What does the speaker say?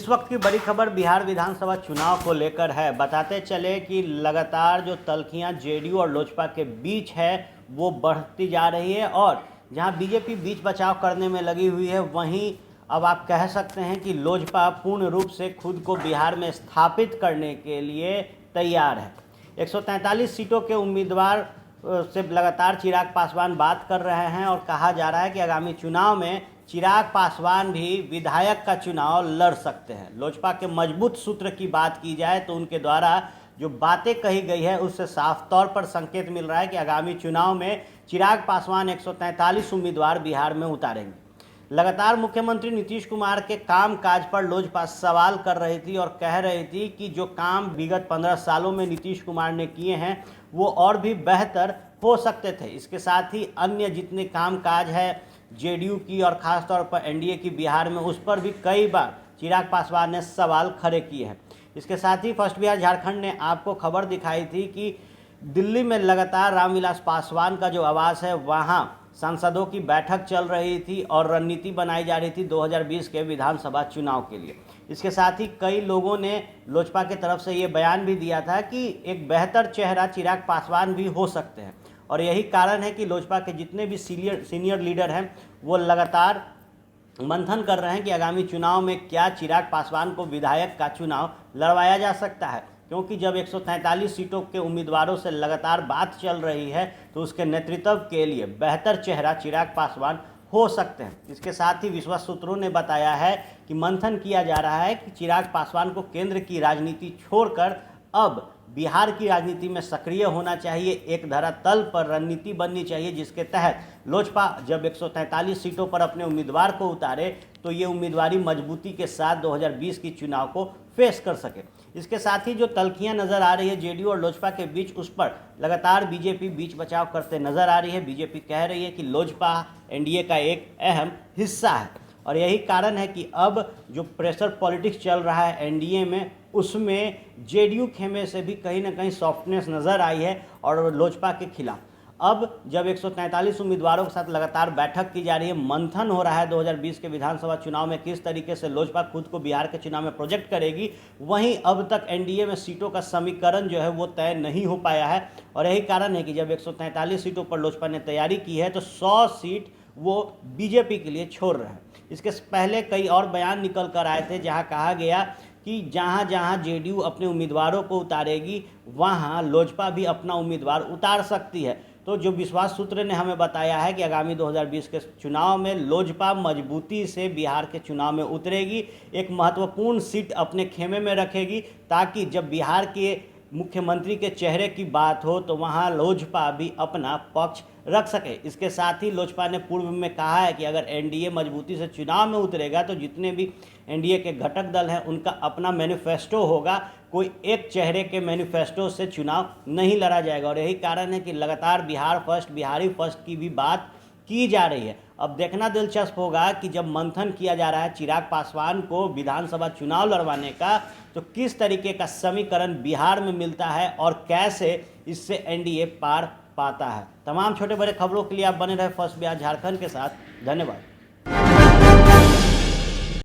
इस वक्त की बड़ी खबर बिहार विधानसभा चुनाव को लेकर है। बताते चले कि लगातार जो तल्खियां जेडीयू और लोजपा के बीच है वो बढ़ती जा रही है और जहां बीजेपी बीच बचाव करने में लगी हुई है, वहीं अब आप कह सकते हैं कि लोजपा पूर्ण रूप से खुद को बिहार में स्थापित करने के लिए तैयार है। 143 सीटों के उम्मीदवार से लगातार चिराग पासवान बात कर रहे हैं और कहा जा रहा है कि आगामी चुनाव में चिराग पासवान भी विधायक का चुनाव लड़ सकते हैं। लोजपा के मजबूत सूत्र की बात की जाए तो उनके द्वारा जो बातें कही गई है उससे साफ तौर पर संकेत मिल रहा है कि आगामी चुनाव में चिराग पासवान 143 उम्मीदवार बिहार में उतारेंगे। लगातार मुख्यमंत्री नीतीश कुमार के कामकाज पर लोजपा सवाल कर रही थी और कह रही थी कि जो काम विगत 15 सालों में नीतीश कुमार ने किए हैं वो और भी बेहतर हो सकते थे। इसके साथ ही अन्य जितने कामकाज है जेडीयू की और ख़ास तौर पर एनडीए की बिहार में, उस पर भी कई बार चिराग पासवान ने सवाल खड़े किए हैं। इसके साथ ही फर्स्ट बिहार झारखंड ने आपको खबर दिखाई थी कि दिल्ली में लगातार रामविलास पासवान का जो आवास है वहाँ सांसदों की बैठक चल रही थी और रणनीति बनाई जा रही थी 2020 के विधानसभा चुनाव के लिए। इसके साथ ही कई लोगों ने लोजपा की तरफ से ये बयान भी दिया था कि एक बेहतर चेहरा चिराग पासवान भी हो सकते हैं और यही कारण है कि लोजपा के जितने भी सीनियर लीडर हैं वो लगातार मंथन कर रहे हैं कि आगामी चुनाव में क्या चिराग पासवान को विधायक का चुनाव लड़वाया जा सकता है, क्योंकि जब 143 सीटों के उम्मीदवारों से लगातार बात चल रही है तो उसके नेतृत्व के लिए बेहतर चेहरा चिराग पासवान हो सकते हैं। इसके साथ ही विश्वस्त सूत्रों ने बताया है कि मंथन किया जा रहा है कि चिराग पासवान को केंद्र की राजनीति छोड़कर अब बिहार की राजनीति में सक्रिय होना चाहिए। एक धरातल पर रणनीति बननी चाहिए जिसके तहत लोजपा जब 143 सीटों पर अपने उम्मीदवार को उतारे तो ये उम्मीदवारी मजबूती के साथ 2020 की चुनाव को फेस कर सके। इसके साथ ही जो तल्खियां नज़र आ रही है जेडीयू और लोजपा के बीच, उस पर लगातार बीजेपी बीच बचाव करते नजर आ रही है। बीजेपी कह रही है कि लोजपा एनडीए का एक अहम हिस्सा है और यही कारण है कि अब जो प्रेशर पॉलिटिक्स चल रहा है एनडीए में, उसमें जेडीयू खेमे से भी कहीं ना कहीं सॉफ्टनेस नज़र आई है और लोजपा के खिलाफ अब जब 143 उम्मीदवारों के साथ लगातार बैठक की जा रही है, मंथन हो रहा है 2020 के विधानसभा चुनाव में किस तरीके से लोजपा खुद को बिहार के चुनाव में प्रोजेक्ट करेगी, वहीं अब तक एनडीए में सीटों का समीकरण जो है वो तय नहीं हो पाया है और यही कारण है कि जब 143 सीटों पर लोजपा ने तैयारी की है तो 100 सीट वो बीजेपी के लिए छोड़ रहे हैं। इसके पहले कई और बयान निकल कर आए थे जहां कहा गया कि जहां जहां जेडीयू अपने उम्मीदवारों को उतारेगी वहां लोजपा भी अपना उम्मीदवार उतार सकती है। तो जो विश्वास सूत्र ने हमें बताया है कि आगामी 2020 के चुनाव में लोजपा मजबूती से बिहार के चुनाव में उतरेगी, एक महत्वपूर्ण सीट अपने खेमे में रखेगी ताकि जब बिहार के मुख्यमंत्री के चेहरे की बात हो तो वहां लोजपा भी अपना पक्ष रख सके। इसके साथ ही लोजपा ने पूर्व में कहा है कि अगर एनडीए मजबूती से चुनाव में उतरेगा तो जितने भी एनडीए के घटक दल हैं उनका अपना मैनिफेस्टो होगा, कोई एक चेहरे के मैनिफेस्टो से चुनाव नहीं लड़ा जाएगा और यही कारण है कि लगातार बिहार फर्स्ट, बिहारी फर्स्ट की भी बात की जा रही है। अब देखना दिलचस्प होगा कि जब मंथन किया जा रहा है चिराग पासवान को विधानसभा चुनाव लड़वाने का तो किस तरीके का समीकरण बिहार में मिलता है और कैसे इससे एनडीए पार पाता है। तमाम छोटे बड़े खबरों के लिए आप बने रहे फर्स्ट बिहार झारखंड के साथ। धन्यवाद।